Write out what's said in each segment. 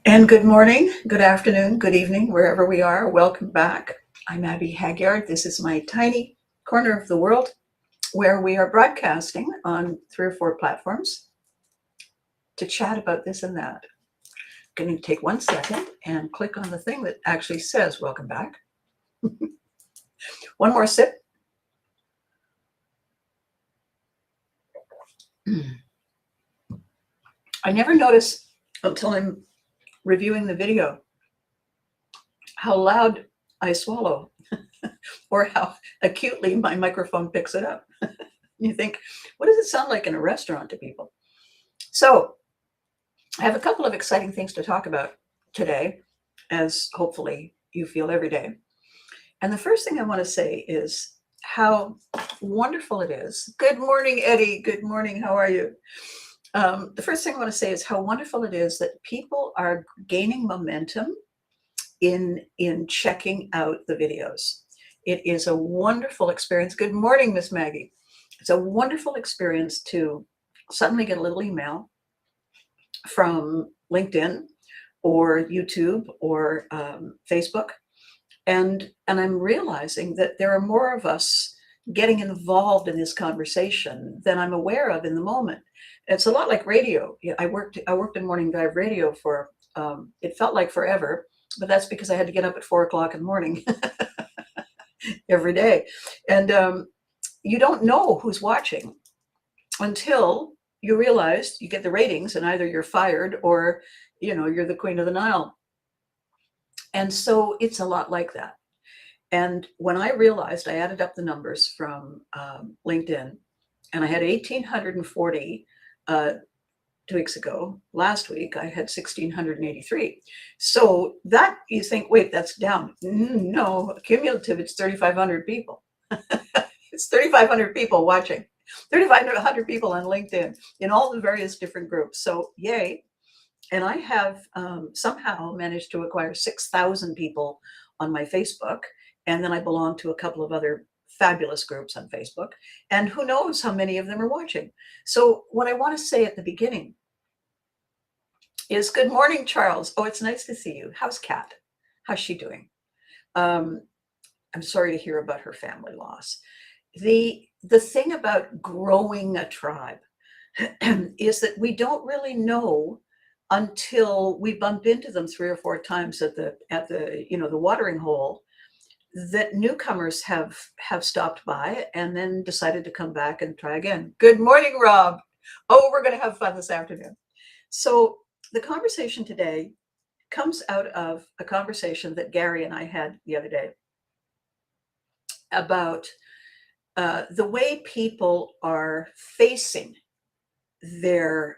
And good morning, good afternoon, good evening, wherever we are. Welcome back. I'm Abby Hagyard. This is my tiny corner of the world where we are broadcasting on 3 or 4 platforms to chat about this and that. I'm going to take 1 second and click on the thing that actually says welcome back. One more sip. I never notice until I'm reviewing the video how loud I swallow or how acutely my microphone picks it up. You think, what does it sound like in a restaurant to people? So I have a couple of exciting things to talk about today, as hopefully you feel every day. And the first thing I want to say is how wonderful it is. Good morning, Eddie. Good morning. How are you? The first thing I want to say is how wonderful it is that people are gaining momentum in checking out the videos. It is a wonderful experience. Good morning, Miss Maggie. It's a wonderful experience to suddenly get a little email from LinkedIn or YouTube or Facebook. And I'm realizing that there are more of us getting involved in this conversation than I'm aware of in the moment. It's a lot like radio. I worked in morning drive radio for, it felt like forever, but that's because I had to get up at 4 o'clock in the morning every day. And you don't know who's watching until you realize you get the ratings and either you're fired or, you're the Queen of the Nile. And so it's a lot like that. And when I realized, I added up the numbers from LinkedIn, and I had 1,840 2 weeks ago. Last week, I had 1,683. So that you think, wait, that's down. No, cumulative, it's 3,500 people. It's 3,500 people watching, 3,500 people on LinkedIn in all the various different groups. So yay. And I have somehow managed to acquire 6,000 people on my Facebook. And then I belong to a couple of other fabulous groups on Facebook. And who knows how many of them are watching. So what I want to say at the beginning is good morning, Charles. Oh, it's nice to see you. How's Kat? How's she doing? I'm sorry to hear about her family loss. The thing about growing a tribe is that we don't really know until we bump into them 3 or 4 times at the the watering hole, that newcomers have stopped by and then decided to come back and try again. Good morning, Rob. Oh, we're going to have fun this afternoon. So the conversation today comes out of a conversation that Gary and I had the other day about the way people are facing their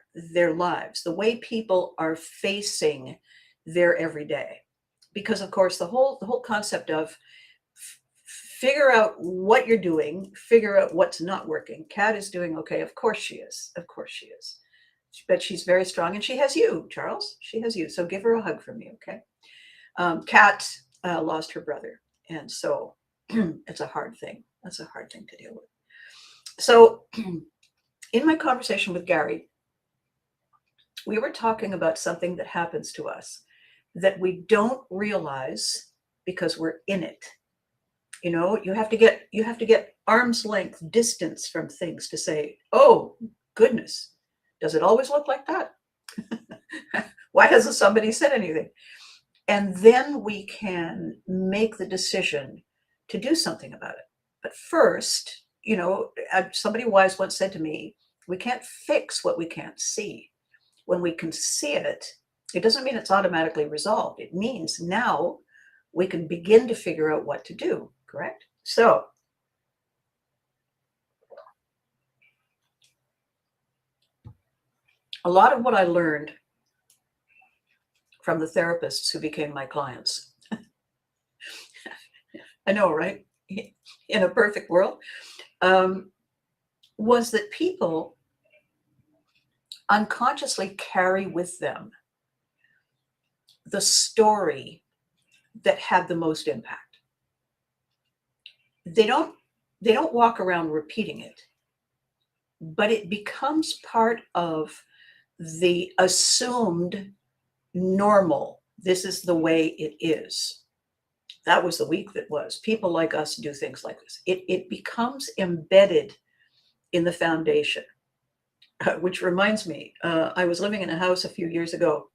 lives, the way people are facing their everyday. Because of course the whole concept of figure out what you're doing, figure out what's not working. Kat is doing okay. Of course she is. Of course she is. But she's very strong, and she has you, Charles. She has you. So give her a hug from me, okay? Kat lost her brother, and so it's a hard thing. That's a hard thing to deal with. So in my conversation with Gary, we were talking about something that happens to us that we don't realize because we're in it. You have to get arm's length distance from things to say, oh goodness, does it always look like that? Why hasn't somebody said anything? And then we can make the decision to do something about it. But first, somebody wise once said to me, we can't fix what we can't see. When we can see it, it doesn't mean it's automatically resolved. It means now we can begin to figure out what to do, correct? So a lot of what I learned from the therapists who became my clients, I know, right? In a perfect world, was that people unconsciously carry with them the story that had the most impact. They don't walk around repeating it, but it becomes part of the assumed normal. This is the way it is. That was the week that was. People like us do things like this. It becomes embedded in the foundation, which reminds me, I was living in a house a few years ago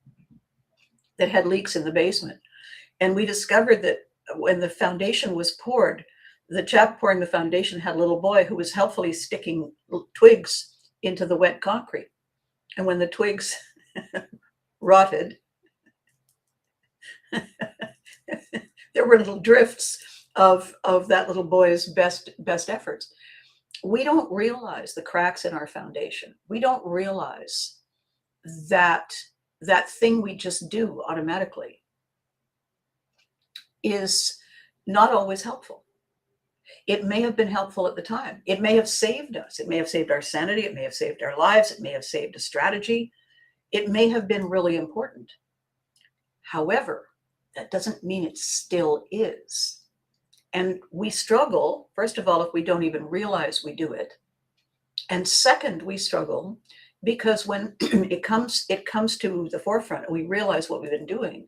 that had leaks in the basement. And we discovered that when the foundation was poured, the chap pouring the foundation had a little boy who was helpfully sticking twigs into the wet concrete. And when the twigs rotted, there were little drifts of that little boy's best efforts. We don't realize the cracks in our foundation. We don't realize that thing we just do automatically is not always helpful. It may have been helpful at the time. It may have saved us. It may have saved our sanity. It may have saved our lives. It may have saved a strategy. It may have been really important. However, that doesn't mean it still is. And we struggle, first of all, if we don't even realize we do it. And second, we struggle because when it comes to the forefront and we realize what we've been doing,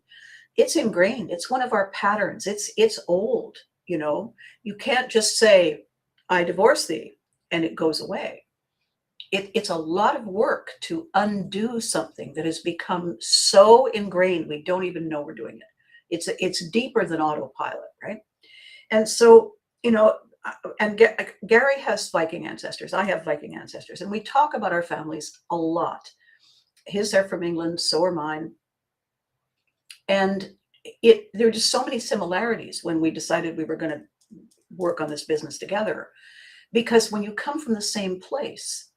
it's ingrained. It's one of our patterns. It's old, you know. You can't just say, I divorce thee, and it goes away. It's a lot of work to undo something that has become so ingrained we don't even know we're doing it. It's deeper than autopilot, right? And so, you know, and Gary has Viking ancestors. I have Viking ancestors, and we talk about our families a lot. His are from England, so are mine. And there are just so many similarities when we decided we were going to work on this business together, because when you come from the same place,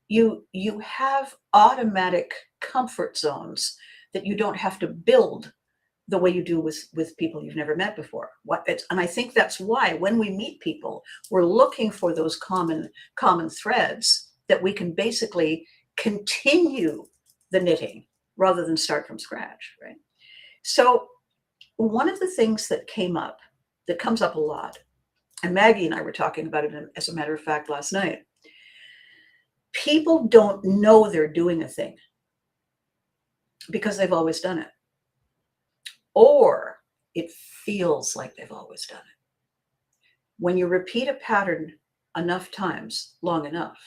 you have automatic comfort zones that you don't have to build the way you do with people you've never met before. And I think that's why when we meet people, we're looking for those common threads that we can basically continue the knitting rather than start from scratch, right? So one of the things that comes up a lot, and Maggie and I were talking about it, as a matter of fact, last night, people don't know they're doing a thing because they've always done it. Or it feels like they've always done it. When you repeat a pattern enough times, long enough,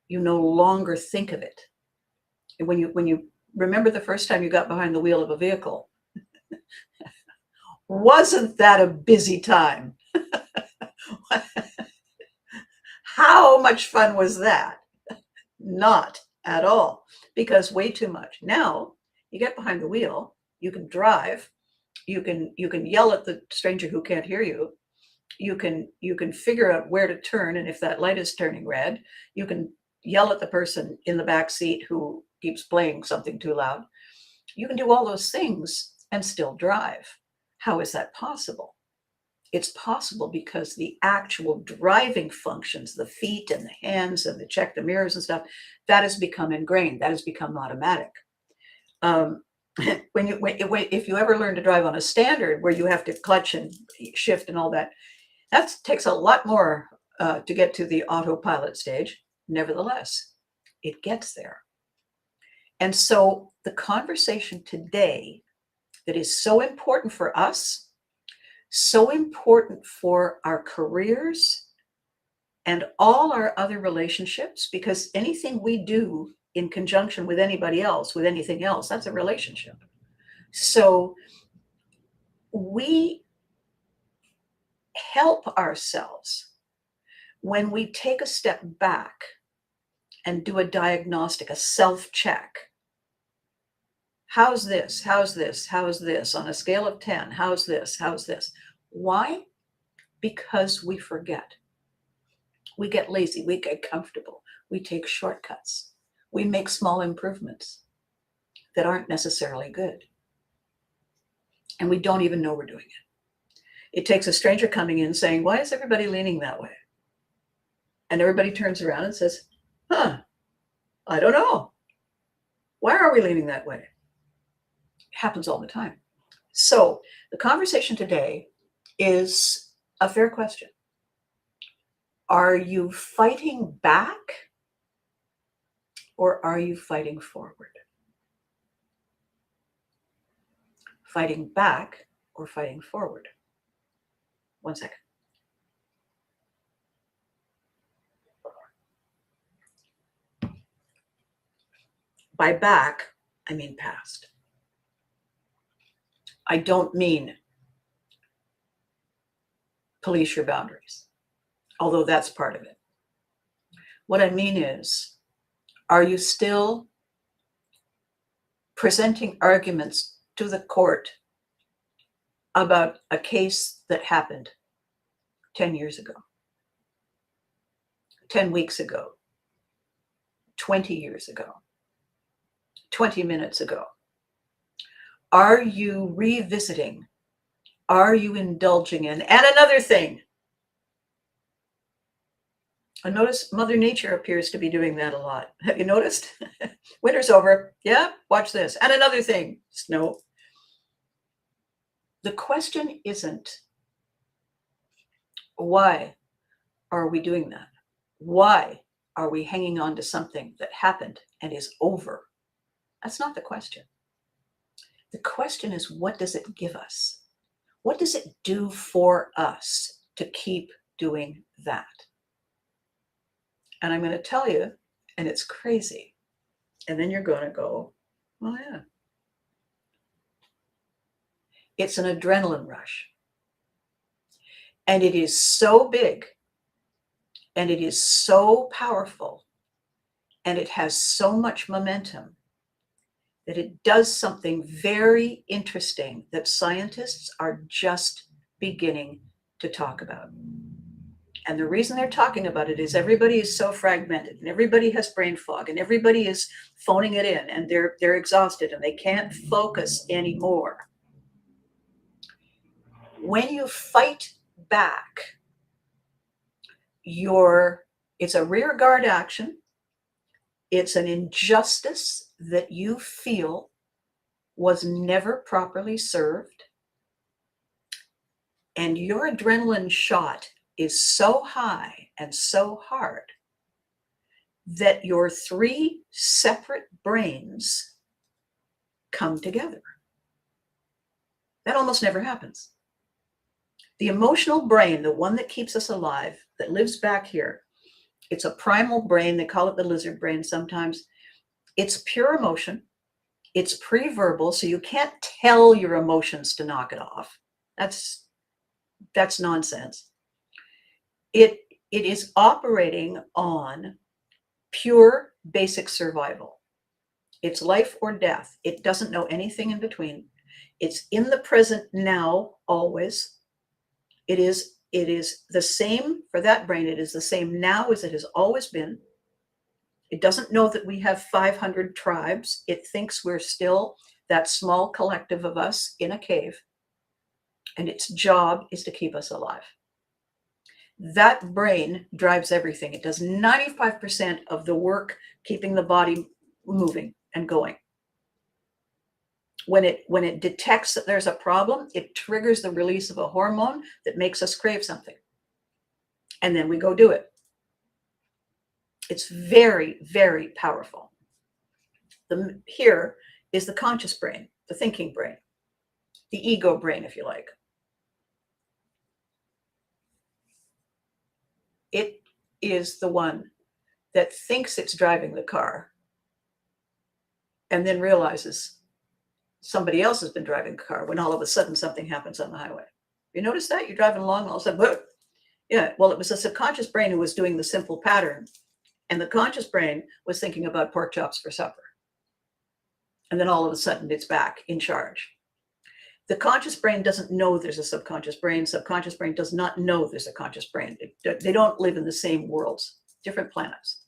you no longer think of it. And when you remember the first time you got behind the wheel of a vehicle, wasn't that a busy time? How much fun was that? Not at all, because way too much. Now you get behind the wheel, you can drive, you can yell at the stranger who can't hear you. You can figure out where to turn, and if that light is turning red, you can yell at the person in the back seat who keeps playing something too loud. You can do all those things and still drive. How is that possible? It's possible because the actual driving functions, the feet and the hands and the check the mirrors and stuff, that has become ingrained. That has become automatic. If you ever learn to drive on a standard where you have to clutch and shift and all that, that takes a lot more to get to the autopilot stage. Nevertheless, it gets there. And so the conversation today that is so important for us, so important for our careers and all our other relationships, because anything we do in conjunction with anybody else, with anything else, that's a relationship. So we help ourselves when we take a step back and do a diagnostic, a self-check. How's this? How's this? How's this? On a scale of 10, how's this? How's this? Why? Because we forget. We get lazy. We get comfortable. We take shortcuts. We make small improvements that aren't necessarily good. And we don't even know we're doing it. It takes a stranger coming in saying, why is everybody leaning that way? And everybody turns around and says, I don't know. Why are we leaning that way? It happens all the time. So the conversation today is a fair question. Are you fighting back or are you fighting forward? fighting back or fighting forward? 1 second. By back, I mean past. I don't mean police your boundaries, although that's part of it. What I mean is, are you still presenting arguments to the court about a case that happened 10 years ago, 10 weeks ago, 20 years ago, 20 minutes ago? Are you revisiting? Are you indulging in? And another thing, I notice Mother Nature appears to be doing that a lot. Have you noticed? Winter's over. Yeah, watch this. And another thing, snow. The question isn't, why are we doing that? Why are we hanging on to something that happened and is over? That's not the question. The question is, what does it give us? What does it do for us to keep doing that? And I'm going to tell you, and it's crazy. And then you're going to go, oh yeah. It's an adrenaline rush. And it is so big, and it is so powerful, and it has so much momentum that it does something very interesting that scientists are just beginning to talk about. And the reason they're talking about it is everybody is so fragmented, and everybody has brain fog, and everybody is phoning it in, and they're exhausted, and they can't focus anymore. When you fight back, it's a rear guard action. It's an injustice that you feel was never properly served. And your adrenaline shot is so high and so hard that your 3 separate brains come together. That almost never happens. The emotional brain, the one that keeps us alive, that lives back here, it's a primal brain. They call it the lizard brain sometimes. It's pure emotion. It's pre-verbal, so you can't tell your emotions to knock it off. That's nonsense. It is operating on pure basic survival. It's life or death. It doesn't know anything in between. It's in the present now, always. It is the same for that brain. It is the same now as it has always been. It doesn't know that we have 500 tribes. It thinks we're still that small collective of us in a cave. And its job is to keep us alive. That brain drives everything. It does 95% of the work keeping the body moving and going. When it detects that there's a problem, it triggers the release of a hormone that makes us crave something. And then we go do it. It's very, very powerful. Here is the conscious brain, the thinking brain, the ego brain, if you like. It is the one that thinks it's driving the car and then realizes somebody else has been driving the car when all of a sudden something happens on the highway. You notice that? You're driving along, all of a sudden, whoa. Yeah, well, it was the subconscious brain who was doing the simple pattern. And the conscious brain was thinking about pork chops for supper. And then all of a sudden it's back in charge. The conscious brain doesn't know there's a subconscious brain. Subconscious brain does not know there's a conscious brain. They don't live in the same worlds, different planets.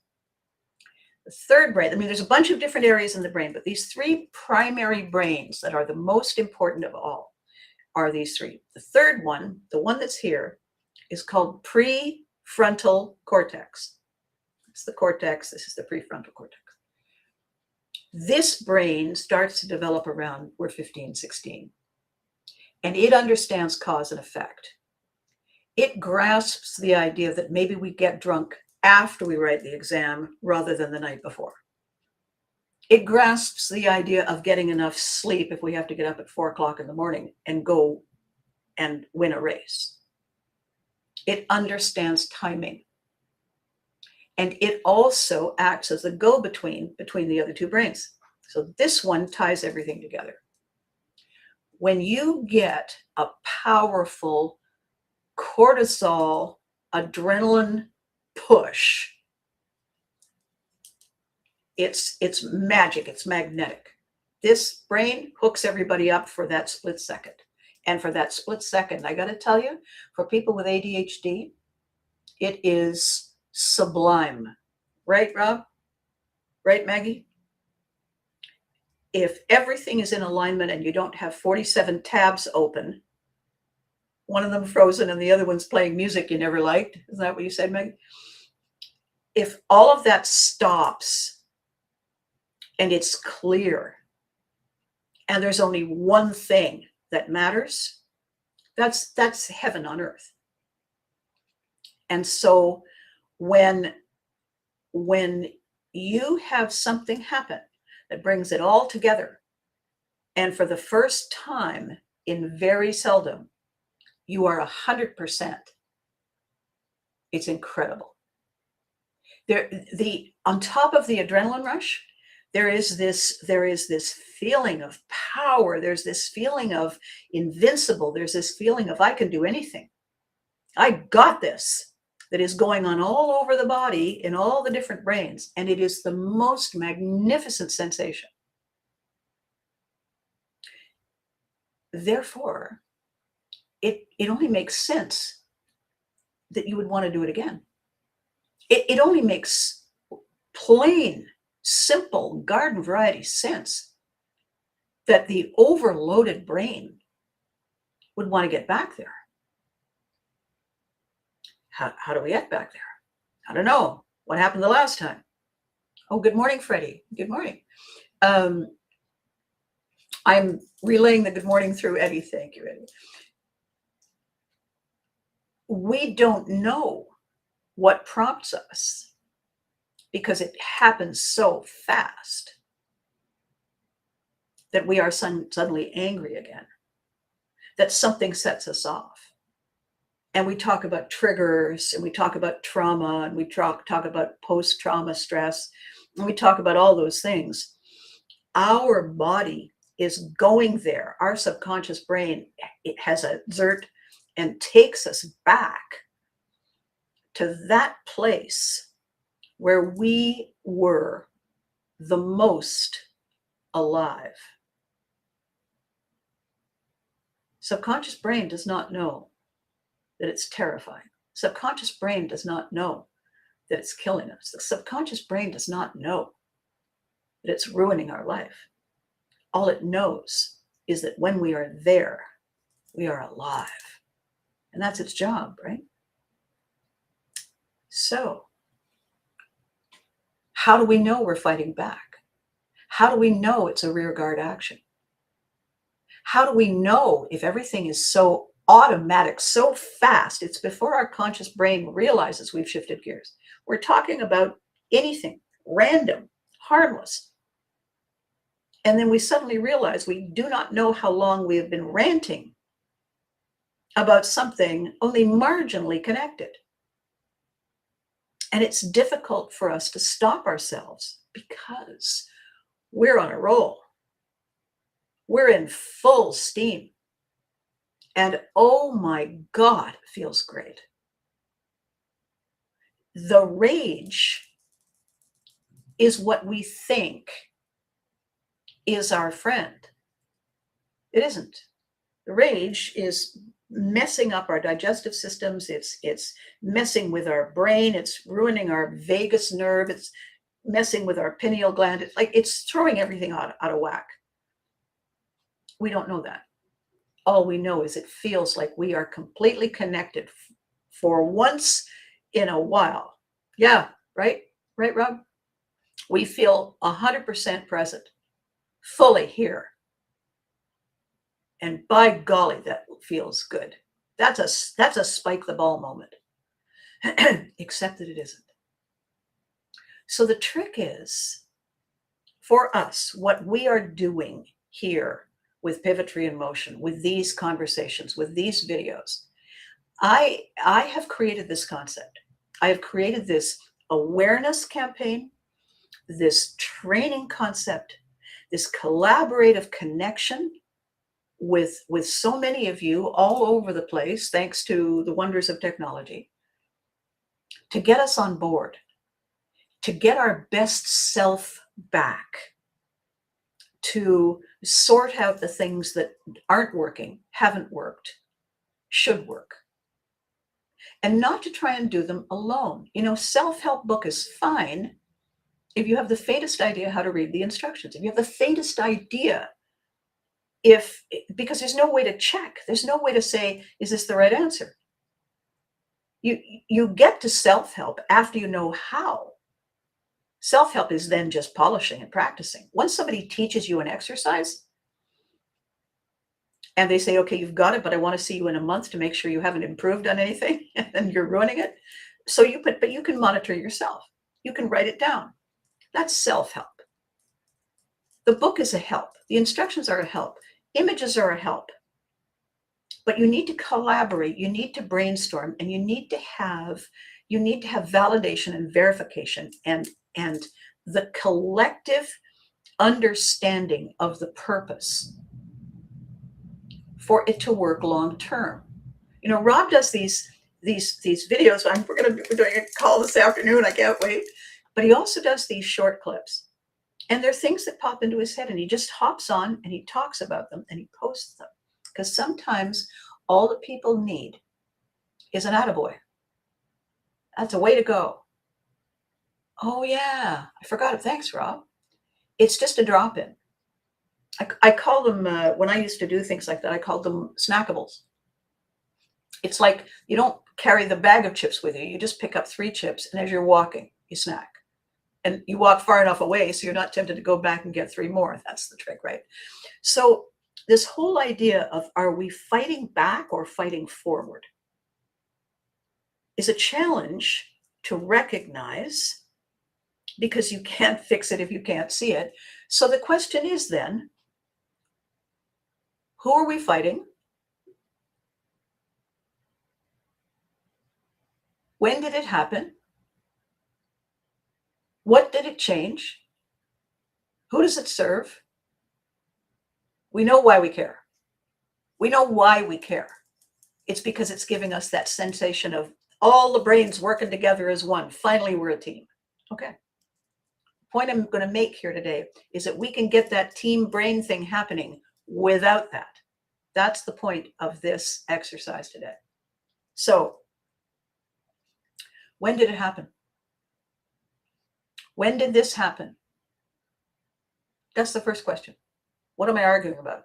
The third brain, I mean, there's a bunch of different areas in the brain, but these 3 primary brains that are the most important of all are these 3. The third one, the one that's here, is called prefrontal cortex. It's the cortex. This is the prefrontal cortex. This brain starts to develop around we're 15, 16. And it understands cause and effect. It grasps the idea that maybe we get drunk after we write the exam rather than the night before. It grasps the idea of getting enough sleep if we have to get up at 4 o'clock in the morning and go and win a race. It understands timing. And it also acts as a go-between between the other two brains. So this one ties everything together. When you get a powerful cortisol, adrenaline push, it's magic, it's magnetic. This brain hooks everybody up for that split second. And for that split second, I got to tell you, for people with ADHD, it is sublime. Right, Rob? Right, Maggie? If everything is in alignment and you don't have 47 tabs open, one of them frozen and the other one's playing music you never liked, isn't that what you said, Maggie? If all of that stops and it's clear and there's only one thing that matters, that's heaven on earth. And so when you have something happen that brings it all together, and for the first time in very seldom, you are 100%, it's incredible. On top of the adrenaline rush, there is this feeling of power. There's this feeling of invincible. There's this feeling of I can do anything. I got this, that is going on all over the body in all the different brains. And it is the most magnificent sensation. Therefore, it only makes sense that you would want to do it again. It only makes plain, simple garden variety sense that the overloaded brain would want to get back there. How do we get back there? I don't know. What happened the last time? Oh, good morning, Freddie. Good morning. I'm relaying the good morning through Eddie. Thank you, Eddie. We don't know what prompts us because it happens so fast that we are suddenly angry again, that something sets us off. And we talk about triggers, and we talk about trauma, and we talk about post-trauma stress, and we talk about all those things. Our body is going there. Our subconscious brain, it has a xert and takes us back to that place where we were the most alive. Subconscious brain does not know that it's terrifying. Subconscious brain does not know that it's killing us. The subconscious brain does not know that it's ruining our life. All it knows is that when we are there, we are alive. And that's its job, right? So, how do we know we're fighting back? How do we know it's a rear guard action? How do we know if everything is so automatic, so fast? It's before our conscious brain realizes we've shifted gears. We're talking about anything, random, harmless. And then we suddenly realize we do not know how long we have been ranting about something only marginally connected. And it's difficult for us to stop ourselves because we're on a roll. We're in full steam. And oh my God, it feels great. The rage is what we think is our friend. It isn't. The rage is messing up our digestive systems. It's messing with our brain. It's ruining our vagus nerve. It's messing with our pineal gland. It's throwing everything out of whack. We don't know that. All we know is it feels like we are completely connected for once in a while. Yeah, right? Right, Rob? We feel 100% present, fully here. And by golly, that feels good. That's a spike the ball moment, except that it isn't. So the trick is for us, what we are doing here with Pivotry in Motion, with these conversations, with these videos, I have created this concept. I have created this awareness campaign, this training concept, this collaborative connection with so many of you all over the place, thanks to the wonders of technology, to get us on board, to get our best self back, to sort out the things that aren't working, haven't worked, should work, and not to try and do them alone. You know, self-help book is fine if you have the faintest idea how to read the instructions, if you have the faintest idea, because there's no way to check, there's no way to say, is this the right answer? You get to self-help after you know how. Self-help is then just polishing and practicing. Once somebody teaches you an exercise and they say, okay, you've got it, but I want to see you in a month to make sure you haven't improved on anything and then you're ruining it. So but you can monitor yourself. You can write it down. That's self-help. The book is a help. The instructions are a help. Images are a help. But you need to collaborate, you need to brainstorm, and you need to have validation and verification and the collective understanding of the purpose for it to work long term. You know, Rob does these videos. We're doing a call this afternoon. I can't wait. But he also does these short clips. And they're things that pop into his head, and he just hops on and he talks about them and he posts them. Because sometimes all that people need is an attaboy. That's a way to go. Oh yeah, I forgot it. Thanks, Rob. It's just a drop in. I call them, when I used to do things like that, I called them snackables. It's like you don't carry the bag of chips with you. You just pick up 3 chips, and as you're walking, you snack. And you walk far enough away so you're not tempted to go back and get 3 more. That's the trick, right? So this whole idea of, are we fighting back or fighting forward, is a challenge to recognize, because you can't fix it if you can't see it. So the question is then, who are we fighting? When did it happen? What did it change? Who does it serve? We know why we care. We know why we care. It's because it's giving us that sensation of all the brains working together as one. Finally, we're a team. Okay. The point I'm going to make here today is that we can get that team brain thing happening without that. That's the point of this exercise today. So, when did it happen? When did this happen? That's the first question. What am I arguing about?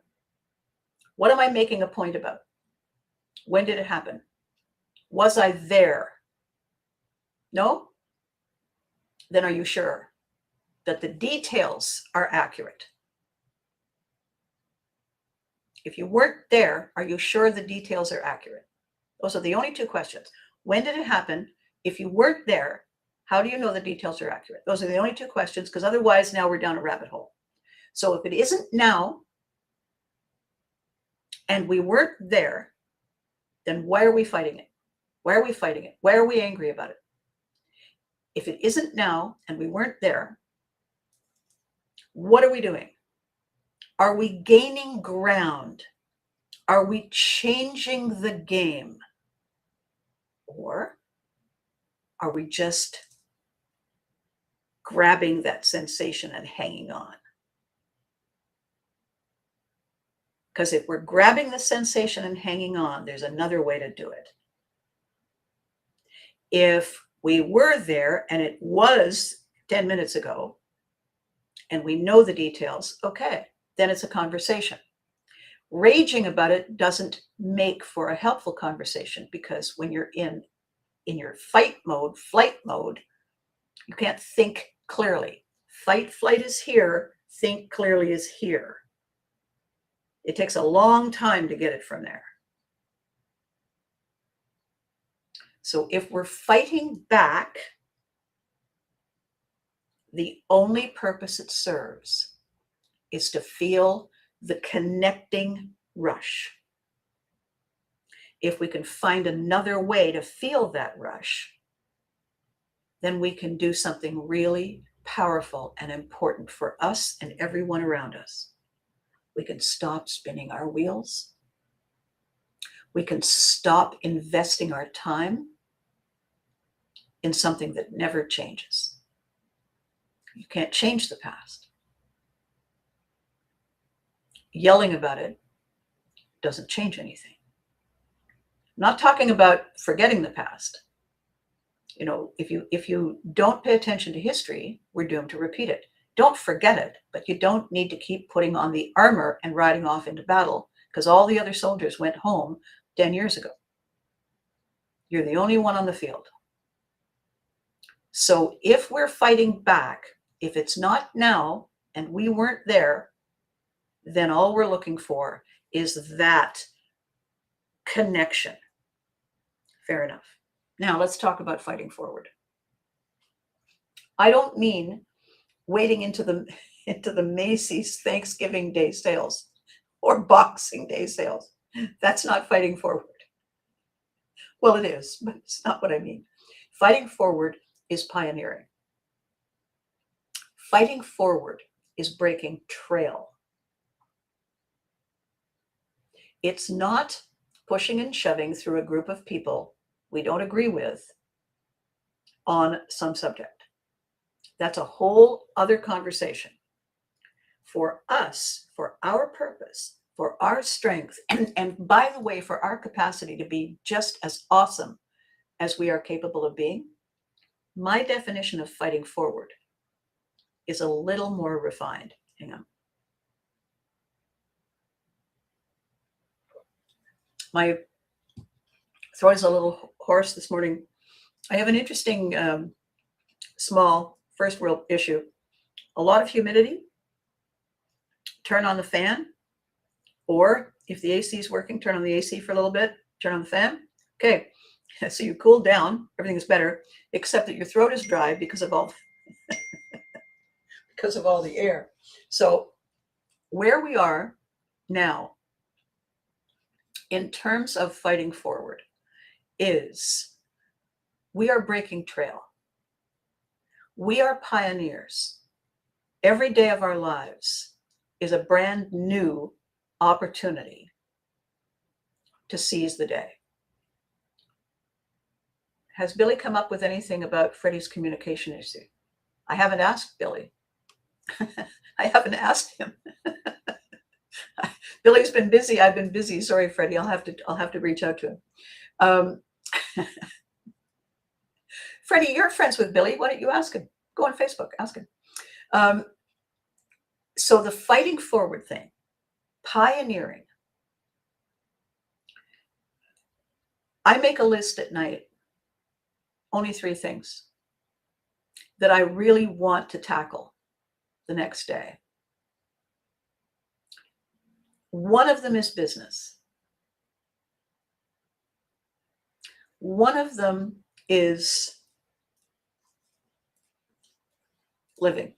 What am I making a point about? When did it happen? Was I there? No? Then are you sure that the details are accurate? If you weren't there, are you sure the details are accurate? Those are the only 2 questions. When did it happen? If you weren't there, how do you know the details are accurate? Those are the only 2 questions, because otherwise now we're down a rabbit hole. So if it isn't now and we weren't there, then why are we fighting it? Why are we fighting it? Why are we angry about it? If it isn't now and we weren't there, what are we doing? Are we gaining ground? Are we changing the game? Or are we just grabbing that sensation and hanging on? Because if we're grabbing the sensation and hanging on, there's another way to do it. If we were there and it was 10 minutes ago and we know the details, okay, then it's a conversation. Raging about it doesn't make for a helpful conversation, because when you're in your fight mode, flight mode, you can't think clearly. Fight, flight is here, think clearly is here. It takes a long time to get it from there. So if we're fighting back, the only purpose it serves is to feel the connecting rush. If we can find another way to feel that rush, then we can do something really powerful and important for us and everyone around us. We can stop spinning our wheels. We can stop investing our time in something that never changes. You can't change the past. Yelling about it doesn't change anything. I'm not talking about forgetting the past. You know, if you don't pay attention to history, we're doomed to repeat it. Don't forget it, but you don't need to keep putting on the armor and riding off into battle because all the other soldiers went home 10 years ago. You're the only one on the field. So if we're fighting back, if it's not now and we weren't there, then all we're looking for is that connection. Fair enough. Now let's talk about fighting forward. I don't mean wading into the Macy's Thanksgiving Day sales or Boxing Day sales. That's not fighting forward. Well, it is, but it's not what I mean. Fighting forward is pioneering. Fighting forward is breaking trail. It's not pushing and shoving through a group of people we don't agree with on some subject. That's a whole other conversation. For us, for our purpose, for our strength, and by the way, for our capacity to be just as awesome as we are capable of being, my definition of fighting forward is a little more refined. Hang on. My throat is a little hoarse this morning. I have an interesting small first world issue. A lot of humidity. Turn on the fan, or if the AC is working, turn on the AC for a little bit, turn on the fan. Okay, so you cool down, everything is better, except that your throat is dry because of all because of all the air. So where we are now in terms of fighting forward is we are breaking trail. We are pioneers. Every day of our lives is a brand new opportunity to seize the day. Has Billy come up with anything about Freddie's communication issue? I haven't asked Billy. I haven't asked him. Billy's been busy. I've been busy. Sorry, Freddie. I'll have to reach out to him. Freddie, you're friends with Billy. Why don't you ask him? Go on Facebook, ask him. So the fighting forward thing, pioneering. I make a list at night, only 3 things that I really want to tackle the next day. One of them is business. One of them is living.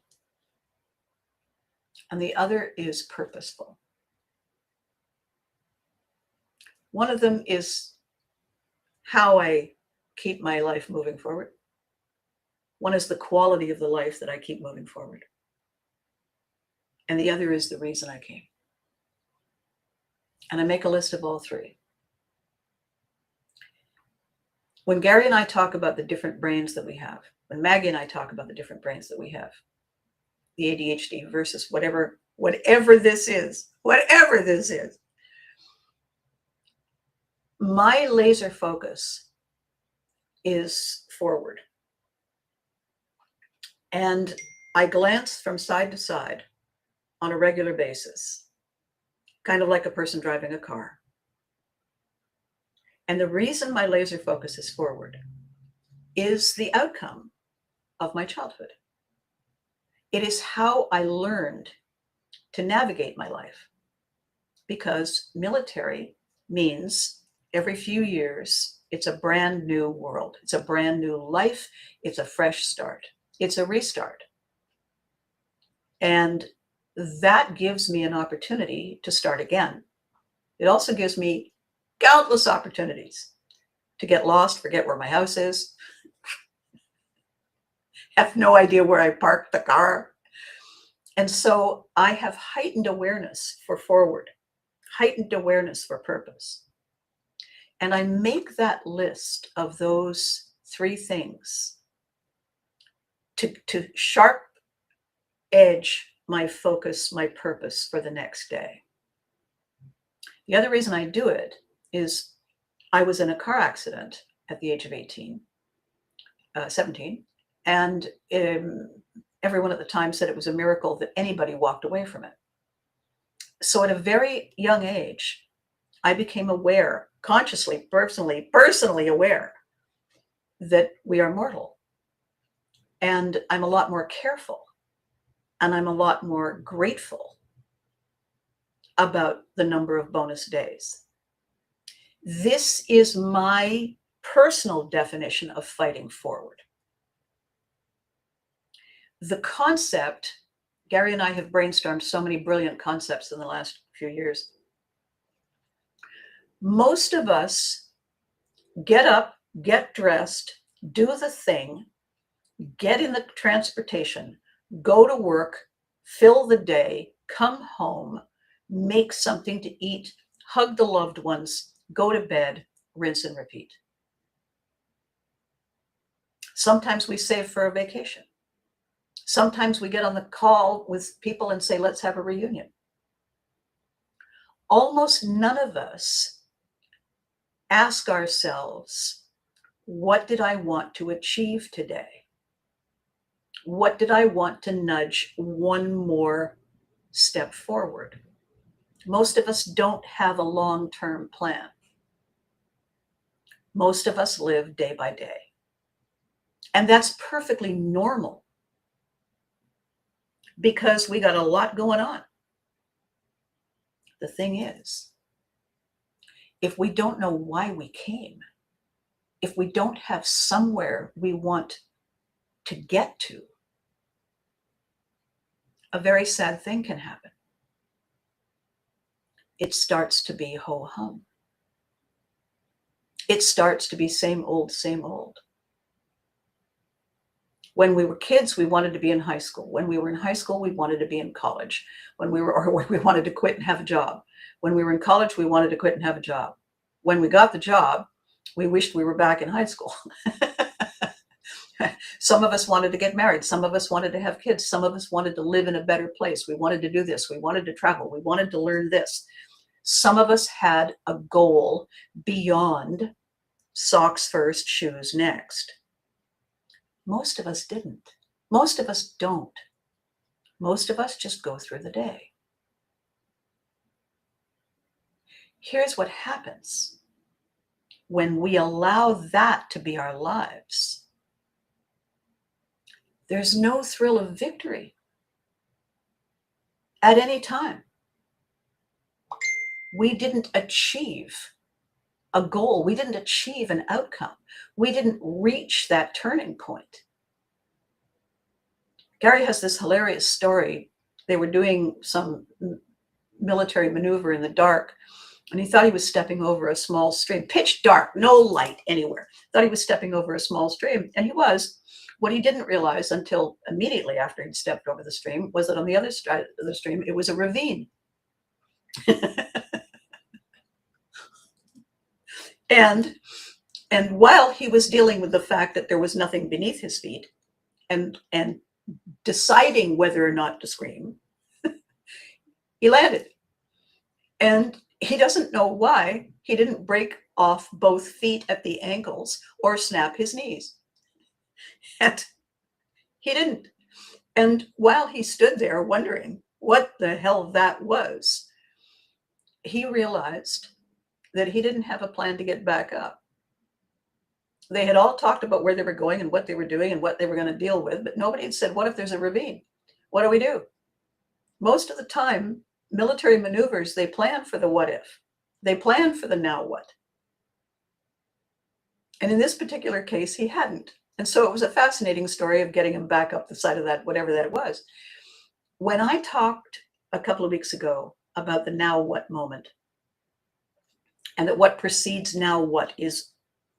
And the other is purposeful. One of them is how I keep my life moving forward. One is the quality of the life that I keep moving forward. And the other is the reason I came. And I make a list of all 3. When Gary and I talk about the different brains that we have, when Maggie and I talk about the different brains that we have, the ADHD versus whatever this is, my laser focus is forward. And I glance from side to side on a regular basis, kind of like a person driving a car. And the reason my laser focus is forward is the outcome of my childhood. It is how I learned to navigate my life, because military means every few years, it's a brand new world. It's a brand new life. It's a fresh start. It's a restart. And that gives me an opportunity to start again. It also gives me countless opportunities to get lost, forget where my house is, have no idea where I parked the car. And so I have heightened awareness for forward, heightened awareness for purpose. And I make that list of those three things to sharp edge my focus, my purpose for the next day. The other reason I do it is I was in a car accident at the age of 17, and everyone at the time said it was a miracle that anybody walked away from it. So at a very young age, I became aware, consciously, personally aware that we are mortal. And I'm a lot more careful, and I'm a lot more grateful about the number of bonus days. This is my personal definition of fighting forward. The concept, Gary and I have brainstormed so many brilliant concepts in the last few years. Most of us get up, get dressed, do the thing, get in the transportation, go to work, fill the day, come home, make something to eat, hug the loved ones, go to bed, rinse and repeat. Sometimes we save for a vacation. Sometimes we get on the call with people and say, let's have a reunion. Almost none of us ask ourselves, what did I want to achieve today? What did I want to nudge one more step forward? Most of us don't have a long-term plan. Most of us live day by day. And that's perfectly normal because we got a lot going on. The thing is, if we don't know why we came, if we don't have somewhere we want to get to, a very sad thing can happen. It starts to be ho-hum. It starts to be same old, same old. When we were kids, we wanted to be in high school. When we were in high school, we wanted to be in college. When we wanted to quit and have a job. When we were in college, we wanted to quit and have a job. When we got the job, we wished we were back in high school. Some of us wanted to get married. Some of us wanted to have kids. Some of us wanted to live in a better place. We wanted to do this. We wanted to travel. We wanted to learn this. Some of us had a goal beyond socks first, shoes next. Most of us didn't. Most of us don't. Most of us just go through the day. Here's what happens when we allow that to be our lives. There's no thrill of victory at any time. We didn't achieve a goal. We didn't achieve an outcome. We didn't reach that turning point. Gary has this hilarious story. They were doing some military maneuver in the dark, and he thought he was stepping over a small stream, pitch dark, no light anywhere. Thought he was stepping over a small stream, and he was. What he didn't realize until immediately after he'd stepped over the stream was that on the other side of the stream, it was a ravine. And while he was dealing with the fact that there was nothing beneath his feet and deciding whether or not to scream, he landed. And he doesn't know why he didn't break off both feet at the ankles or snap his knees. And he didn't. And while he stood there wondering what the hell that was, he realized that he didn't have a plan to get back up. They had all talked about where they were going and what they were doing and what they were going to deal with, but nobody had said, what if there's a ravine? What do we do? Most of the time, military maneuvers, they plan for the what if. They plan for the now what. And in this particular case, he hadn't. And so it was a fascinating story of getting him back up the side of that, whatever that was. When I talked a couple of weeks ago about the now what moment, and that what precedes now what is,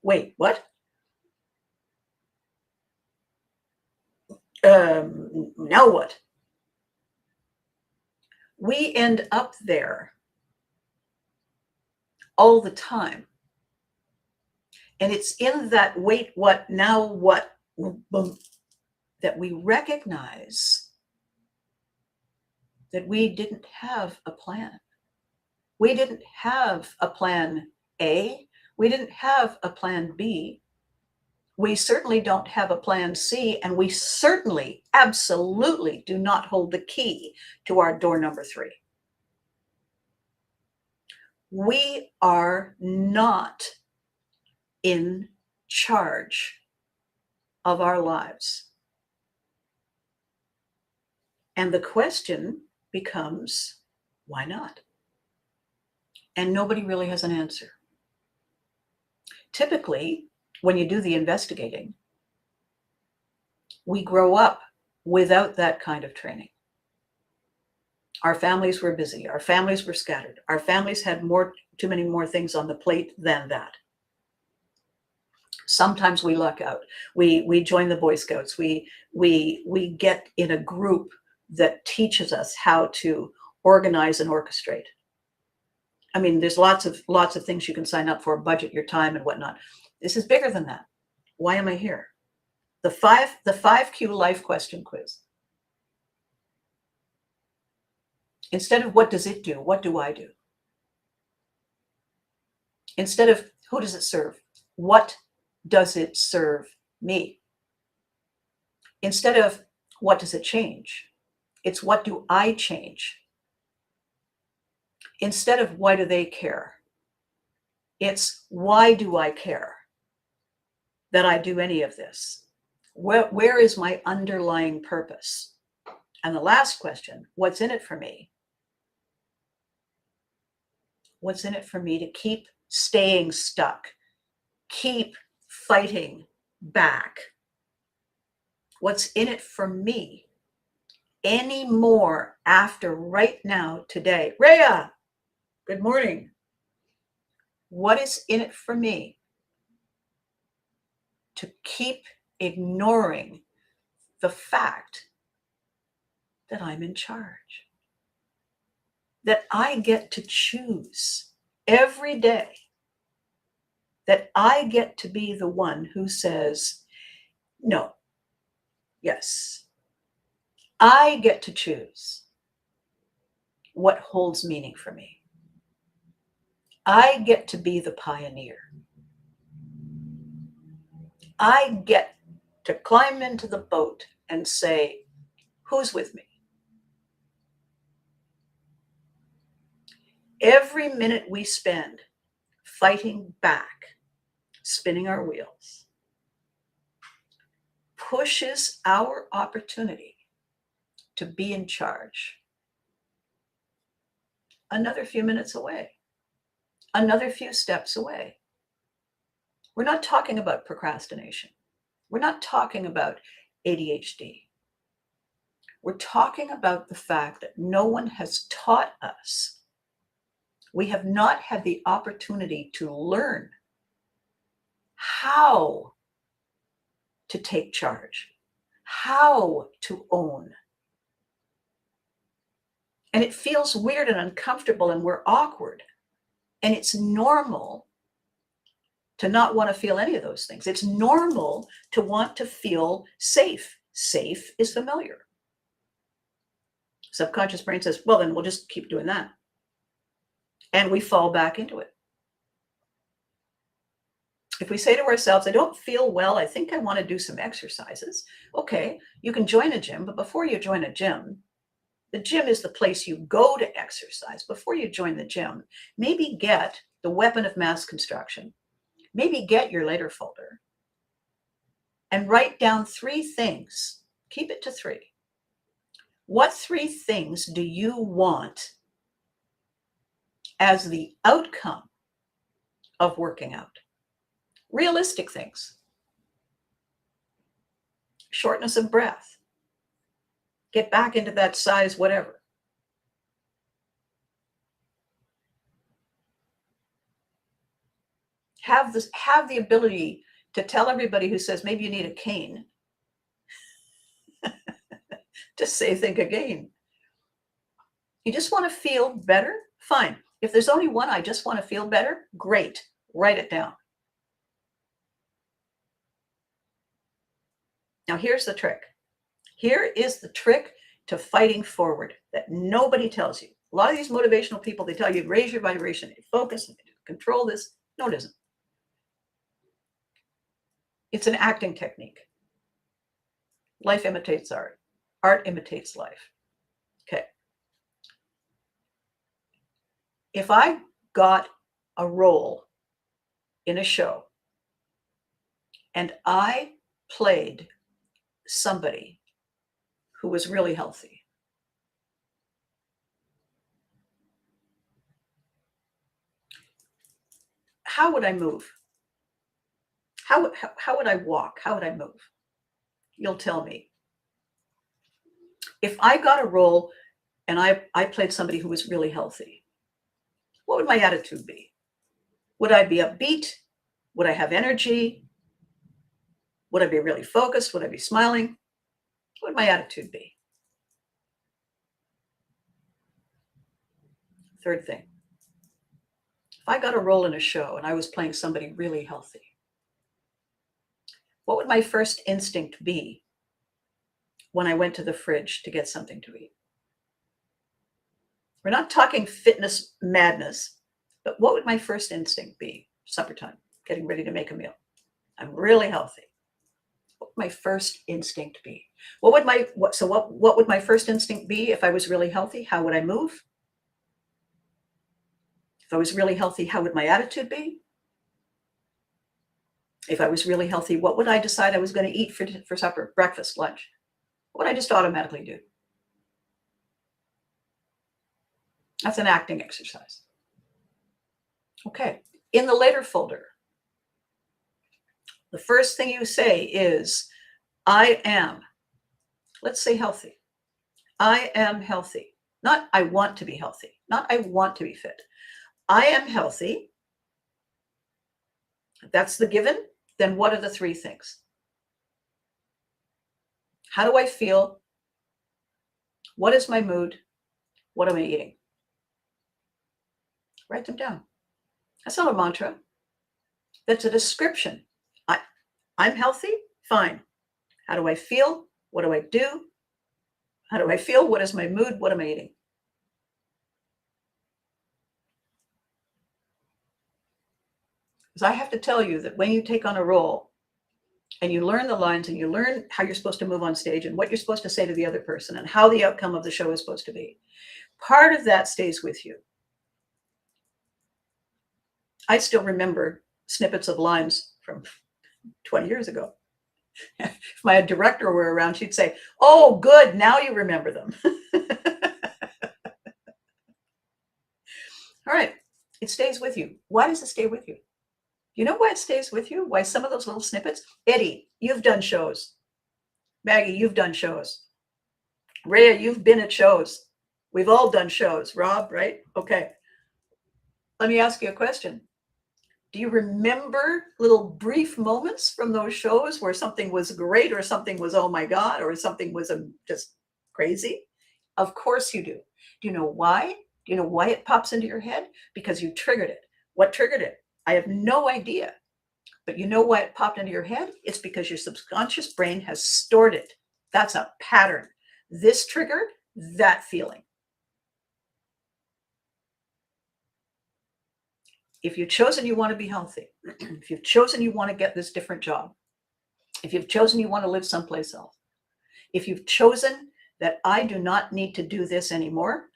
wait, what? Now what? We end up there all the time. And it's in that wait, what, now what, that we recognize that we didn't have a plan. We didn't have a plan A. We didn't have a plan B. We certainly don't have a plan C, and we certainly, absolutely do not hold the key to our door number 3. We are not in charge of our lives. And the question becomes, why not? And nobody really has an answer. Typically, when you do the investigating, we grow up without that kind of training. Our families were busy. Our families were scattered. Our families had too many more things on the plate than that. Sometimes we luck out. We join the Boy Scouts. We get in a group that teaches us how to organize and orchestrate. I mean, there's lots of things you can sign up for, budget your time and whatnot. This is bigger than that. Why am I here? The 5Q life question quiz. Instead of what does it do, what do I do? Instead of who does it serve, what does it serve me? Instead of what does it change, it's what do I change? Instead of why do they care, it's why do I care that I do any of this? Where is my underlying purpose? And the last question, what's in it for me? What's in it for me to keep staying stuck, keep fighting back? What's in it for me anymore after right now, today? Rhea, good morning. What is in it for me to keep ignoring the fact that I'm in charge? That I get to choose every day, that I get to be the one who says, no, yes. I get to choose what holds meaning for me. I get to be the pioneer. I get to climb into the boat and say, who's with me? Every minute we spend fighting back, spinning our wheels, pushes our opportunity to be in charge another few minutes away, another few steps away. We're not talking about procrastination. We're not talking about ADHD. We're talking about the fact that no one has taught us. We have not had the opportunity to learn how to take charge, how to own. And it feels weird and uncomfortable, and we're awkward. And it's normal to not want to feel any of those things. It's normal to want to feel safe. Safe is familiar. Subconscious brain says, well, then we'll just keep doing that. And we fall back into it. If we say to ourselves, I don't feel well, I think I want to do some exercises. Okay, you can join a gym, but before you join a gym, the gym is the place you go to exercise. Before you join the gym, maybe get the weapon of mass construction. Maybe get your later folder and write down 3 things. Keep it to 3. What 3 things do you want as the outcome of working out? Realistic things. Shortness of breath. get back into that size, whatever. Have the ability to tell everybody who says maybe you need a cane to say think again. You just want to feel better? Fine. If there's only one, I just want to feel better, great. Write it down. Now here's the trick. Here is the trick to fighting forward that nobody tells you. A lot of these motivational people, they tell you raise your vibration, focus, control this. No, it isn't. It's an acting technique. Life imitates art. Art imitates life. Okay. If I got a role in a show and I played somebody who was really healthy, how would I move? How would I walk? How would I move? You'll tell me. If I got a role and I played somebody who was really healthy, what would my attitude be? Would I be upbeat? Would I have energy? Would I be really focused? Would I be smiling? What would my attitude be? Third thing, if I got a role in a show and I was playing somebody really healthy, what would my first instinct be when I went to the fridge to get something to eat? We're not talking fitness madness, but what would my first instinct be? Supper time, getting ready to make a meal. I'm really healthy. What would my first instinct be? What would my first instinct be if I was really healthy? How would I move? If I was really healthy, how would my attitude be? If I was really healthy, what would I decide I was going to eat for supper, breakfast, lunch? What would I just automatically do? That's an acting exercise. Okay, in the later folder, the first thing you say is, I am, let's say healthy. I am healthy. Not I want to be healthy. Not I want to be fit. I am healthy. That's the given. Then what are the three things? How do I feel? What is my mood? What am I eating? Write them down. That's not a mantra. That's a description. I'm healthy? Fine. How do I feel? What do I do? How do I feel? What is my mood? What am I eating? Because I have to tell you that when you take on a role and you learn the lines and you learn how you're supposed to move on stage and what you're supposed to say to the other person and how the outcome of the show is supposed to be, part of that stays with you. I still remember snippets of lines from 20 years ago. If my director were around, she'd say, oh, good, now you remember them. All right, it stays with you. Why does it stay with you? You know why it stays with you? Why some of those little snippets? Eddie, you've done shows. Maggie, you've done shows. Rhea, you've been at shows. We've all done shows. Rob, right? Okay. Let me ask you a question. Do you remember little brief moments from those shows where something was great or something was, oh my God, or something was just crazy? Of course you do. Do you know why? Do you know why it pops into your head? Because you triggered it. What triggered it? I have no idea. But you know why it popped into your head? It's because your subconscious brain has stored it. That's a pattern. This triggered that feeling. If you've chosen you want to be healthy, if you've chosen you want to get this different job, if you've chosen you want to live someplace else, if you've chosen that I do not need to do this anymore,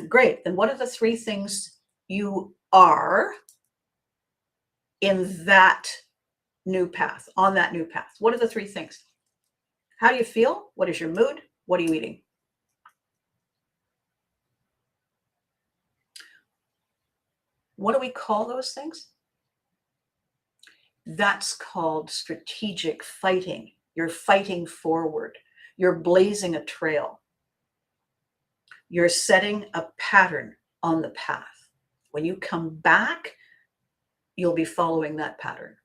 great. Then what are the three things you are in that new path, on that new path? What are the three things? How do you feel? What is your mood? What are you eating? What do we call those things? That's called strategic fighting. You're fighting forward. You're blazing a trail. You're setting a pattern on the path. When you come back, you'll be following that pattern.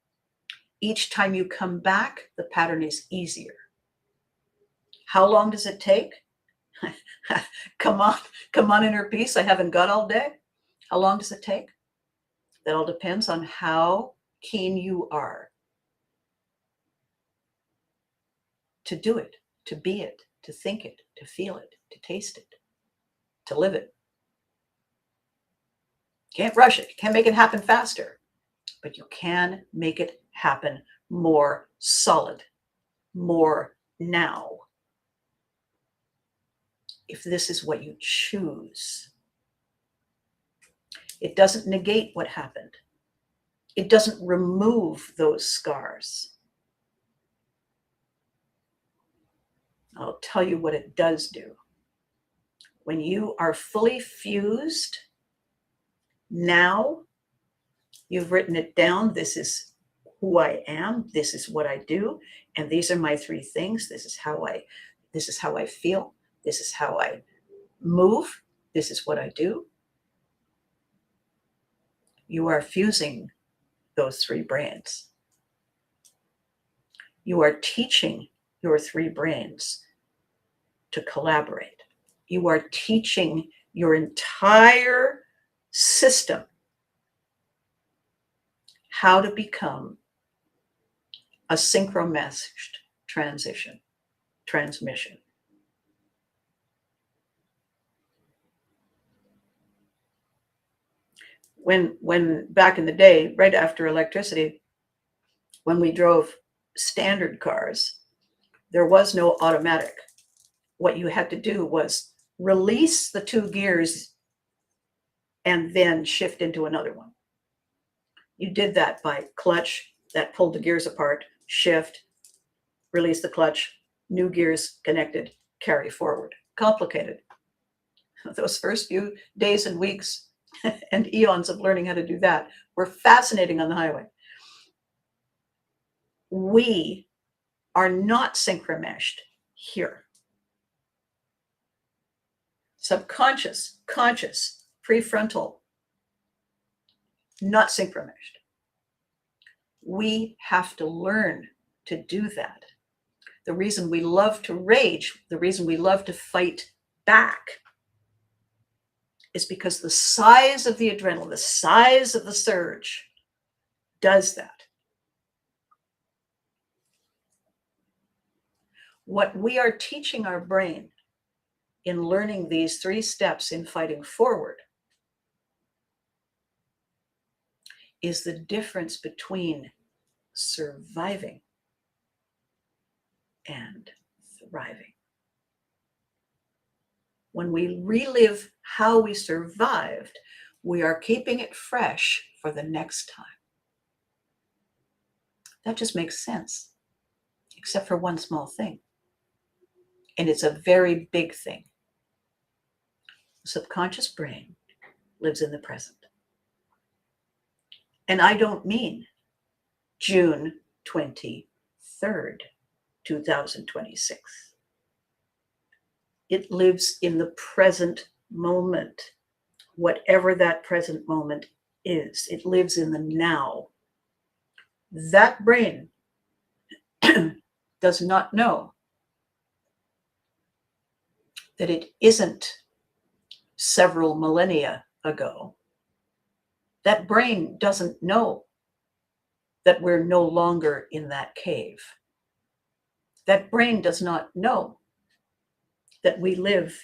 Each time you come back, the pattern is easier. How long does it take? Come on, inner peace. I haven't got all day. How long does it take? That all depends on how keen you are to do it, to be it, to think it, to feel it, to taste it, to live it. Can't rush it. You can't make it happen faster, but you can make it happen more solid, more now. If this is what you choose, it doesn't negate what happened. It doesn't remove those scars. I'll tell you what it does do. When you are fully fused, now you've written it down. This is who I am. This is what I do. And these are my three things. This is how I feel. This is how I move. This is what I do. You are fusing those three brains. You are teaching your three brains to collaborate. You are teaching your entire system how to become a synchro-meshed transmission. When back in the day, right after electricity, when we drove standard cars, there was no automatic. What you had to do was release the two gears and then shift into another one. You did that by clutch, that pulled the gears apart, shift, release the clutch, new gears connected, carry forward. Complicated. Those first few days and weeks and eons of learning how to do that were fascinating on the highway. We are not synchro-meshed here. Subconscious, conscious, prefrontal, not synchro-meshed. We have to learn to do that. The reason we love to rage, the reason we love to fight back, is because the size of the adrenaline, the size of the surge does that. What we are teaching our brain in learning these three steps in fighting forward is the difference between surviving and thriving. When we relive how we survived, we are keeping it fresh for the next time. That just makes sense, except for one small thing. And it's a very big thing. The subconscious brain lives in the present. And I don't mean June 23rd, 2026. It lives in the present moment, whatever that present moment is. It lives in the now. That brain does not know that it isn't several millennia ago. That brain doesn't know that we're no longer in that cave. That brain does not know that we live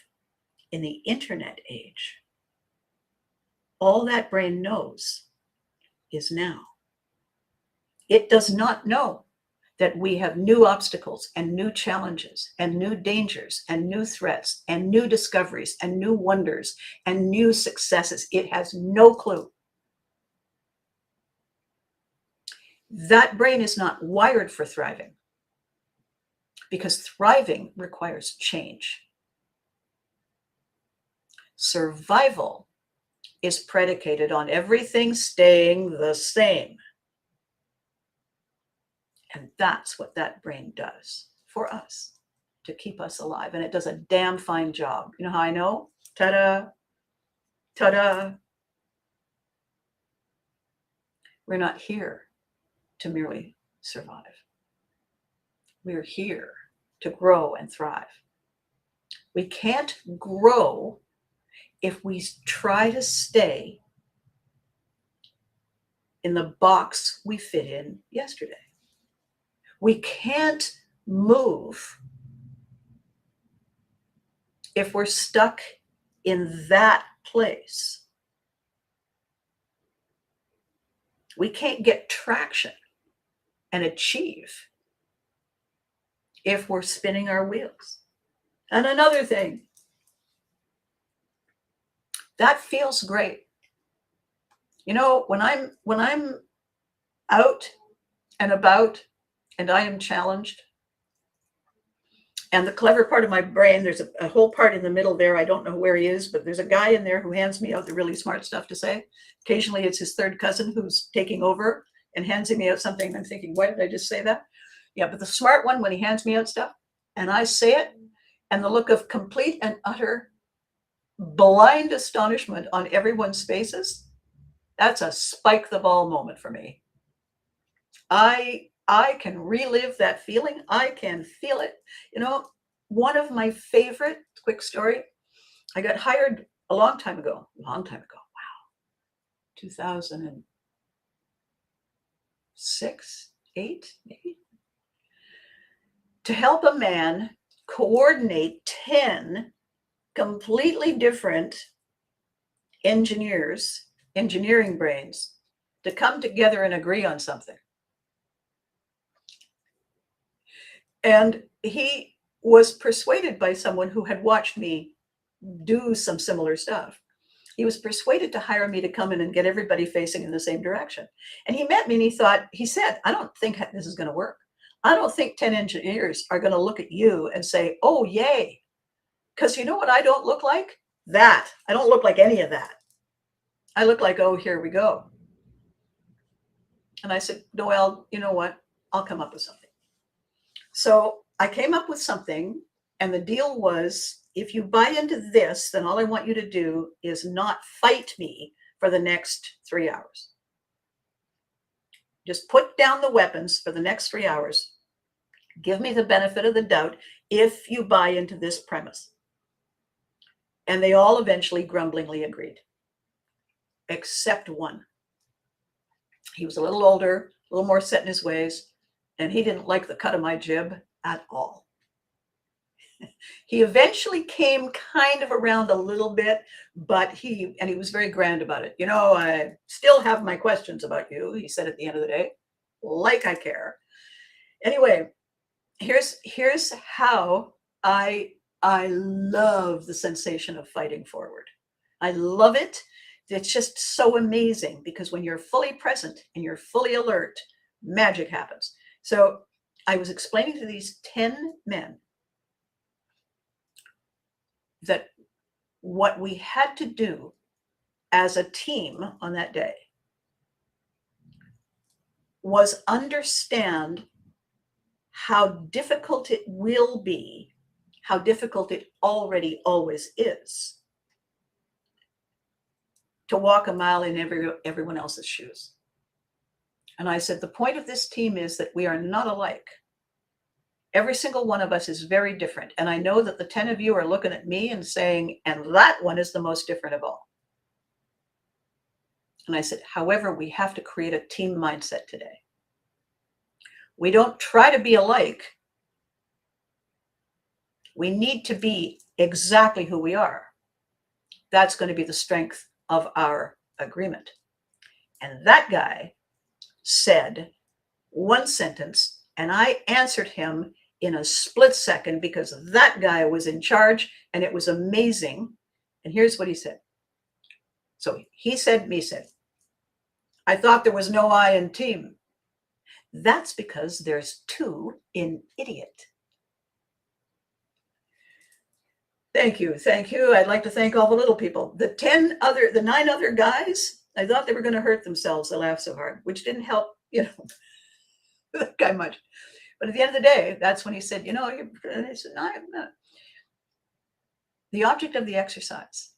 in the internet age. All that brain knows is now. It does not know that we have new obstacles and new challenges and new dangers and new threats and new discoveries and new wonders and new successes. It has no clue. That brain is not wired for thriving, because thriving requires change. Survival is predicated on everything staying the same. And that's what that brain does for us, to keep us alive. And it does a damn fine job. You know how I know? Ta-da, ta-da. We're not here to merely survive. We're here to grow and thrive. We can't grow if we try to stay in the box we fit in yesterday. We can't move if we're stuck in that place. We can't get traction and achieve if we're spinning our wheels. And another thing, that feels great. You know, when I'm out and about and I am challenged, and the clever part of my brain, there's a whole part in the middle there, I don't know where he is, but there's a guy in there who hands me out the really smart stuff to say. Occasionally it's his third cousin who's taking over and hands me out something, and I'm thinking, why did I just say that? Yeah, but the smart one, when he hands me out stuff and I say it, and the look of complete and utter blind astonishment on everyone's faces, that's a spike the ball moment for me. I can relive that feeling. I can feel it. You know, one of my favorite, quick story, I got hired a long time ago. Wow. 2006, 8, maybe, to help a man coordinate 10 completely different engineering brains to come together and agree on something. And he was persuaded by someone who had watched me do some similar stuff. He was persuaded to hire me to come in and get everybody facing in the same direction. And he met me and he said, I don't think this is going to work. I don't think 10 engineers are going to look at you and say, oh, yay. Because you know what I don't look like? That. I don't look like any of that. I look like, oh, here we go. And I said, Noel, you know what? I'll come up with something. So I came up with something, and the deal was, if you buy into this, then all I want you to do is not fight me for the next 3 hours. Just put down the weapons for the next 3 hours. Give me the benefit of the doubt if you buy into this premise. And they all eventually grumblingly agreed, except one. He was a little older, a little more set in his ways, and he didn't like the cut of my jib at all. He eventually came kind of around a little bit, but he was very grand about it. You know, I still have my questions about you, he said at the end of the day, like I care. Anyway, here's how I love the sensation of fighting forward. I love it. It's just so amazing, because when you're fully present and you're fully alert, magic happens. So I was explaining to these 10 men that what we had to do as a team on that day was understand how difficult it will be, how difficult it already always is, to walk a mile in everyone else's shoes. And I said, the point of this team is that we are not alike. Every single one of us is very different. And I know that the 10 of you are looking at me and saying, and that one is the most different of all. And I said, however, we have to create a team mindset today. We don't try to be alike. We need to be exactly who we are. That's going to be the strength of our agreement. And that guy said one sentence, and I answered him in a split second, because that guy was in charge, and it was amazing. And here's what he said. So he said, me said, I thought there was no I in team. That's because there's 2 in idiot. Thank you. I'd like to thank all the little people. The 9 other guys, I thought they were going to hurt themselves. They laughed so hard, which didn't help, that guy much. But at the end of the day, that's when he said, I said, no, I'm not. The object of the exercise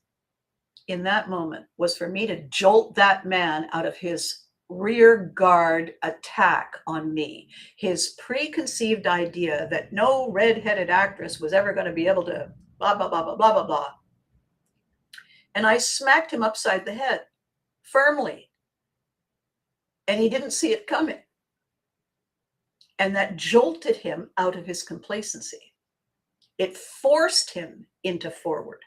in that moment was for me to jolt that man out of his rear guard attack on me, his preconceived idea that no red-headed actress was ever going to be able to blah, blah, blah, blah, blah, blah, blah. And I smacked him upside the head firmly, and he didn't see it coming. And that jolted him out of his complacency. It forced him into forward.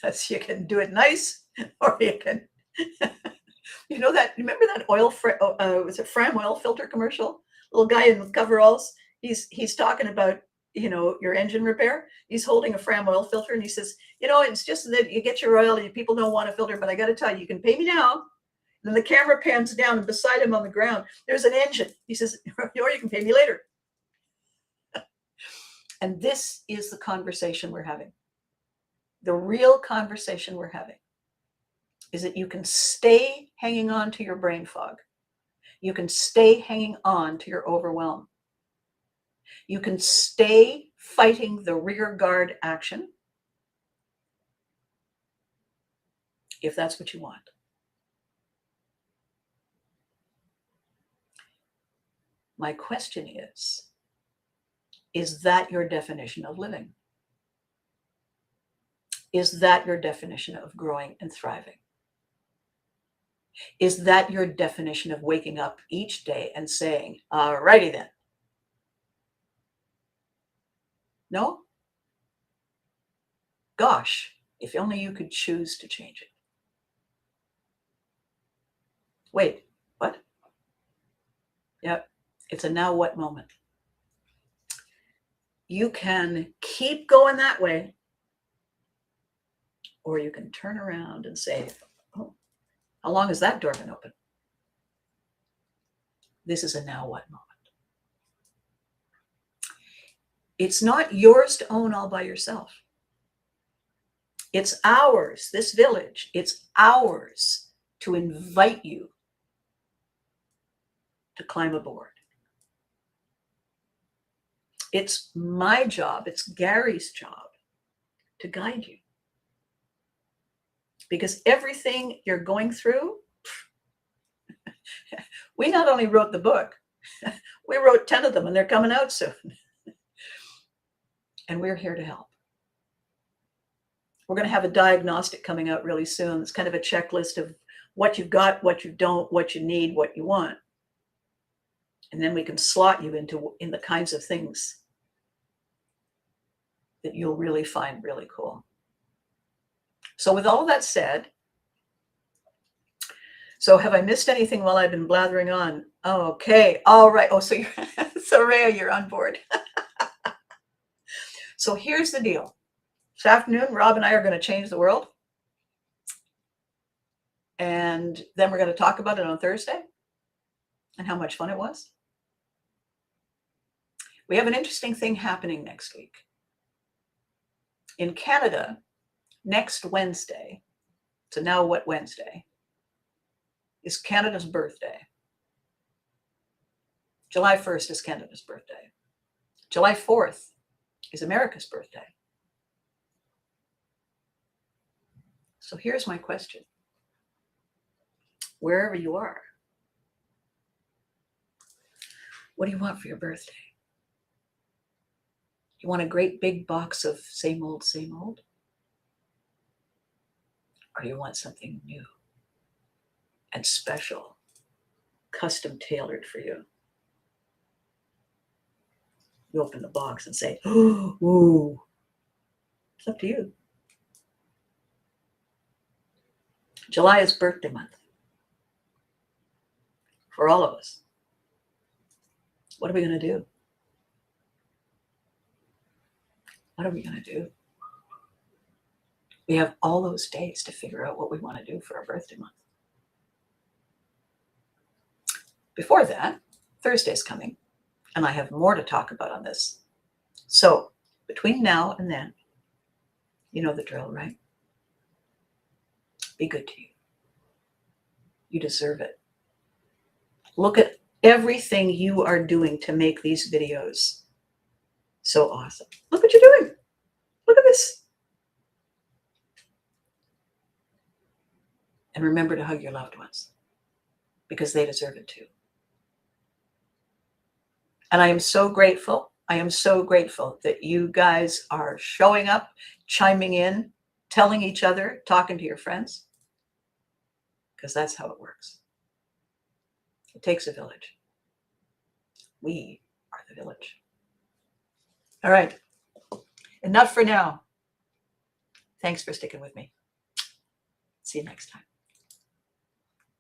Yes, you can do it nice, or you can, you know that, remember that was it Fram oil filter commercial? Little guy in coveralls, he's talking about, you know, your engine repair. He's holding a Fram oil filter and he says, you know, it's just that you get your oil and people don't want a filter, but I got to tell you, you can pay me now. Then the camera pans down and beside him on the ground, there's an engine. He says, or you can pay me later. And this is the conversation we're having. The real conversation we're having is that you can stay hanging on to your brain fog. You can stay hanging on to your overwhelm. You can stay fighting the rear guard action if that's what you want. My question is that your definition of living? Is that your definition of growing and thriving? Is that your definition of waking up each day and saying, all righty then? No? Gosh, if only you could choose to change it. Wait, what? Yep, it's a now what moment. You can keep going that way, or you can turn around and say, oh, how long has that door been open? This is a now what moment. It's not yours to own all by yourself. It's ours, this village, it's ours to invite you to climb aboard. It's my job, it's Gary's job to guide you. Because everything you're going through, we not only wrote the book, we wrote 10 of them and they're coming out soon. And we're here to help. We're going to have a diagnostic coming out really soon. It's kind of a checklist of what you've got, what you don't, what you need, what you want. And then we can slot you in the kinds of things that you'll really find really cool. So with all that said, so have I missed anything while I've been blathering on? Oh, okay. All right. Oh, so Rhea, you're on board. So here's the deal. This afternoon, Rob and I are going to change the world. And then we're going to talk about it on Thursday and how much fun it was. We have an interesting thing happening next week. In Canada, next Wednesday, so now what Wednesday, is Canada's birthday. July 1st is Canada's birthday. July 4th is America's birthday. So here's my question. Wherever you are, what do you want for your birthday? You want a great big box of same old, or do you want something new and special, custom tailored for you? You open the box and say, oh, ooh. It's up to you. July is birthday month for all of us. What are we going to do? What are we going to do? We have all those days to figure out what we want to do for our birthday month. Before that, Thursday's coming, and I have more to talk about on this. So between now and then, you know the drill, right? Be good to you. You deserve it. Look at everything you are doing to make these videos So awesome. Look what you're doing. Look at this. And remember to hug your loved ones because they deserve it too. And I am so grateful. I am so grateful that you guys are showing up, chiming in, telling each other, talking to your friends, because that's how it works. It takes a village. We are the village. All right. Enough for now. Thanks for sticking with me. See you next time.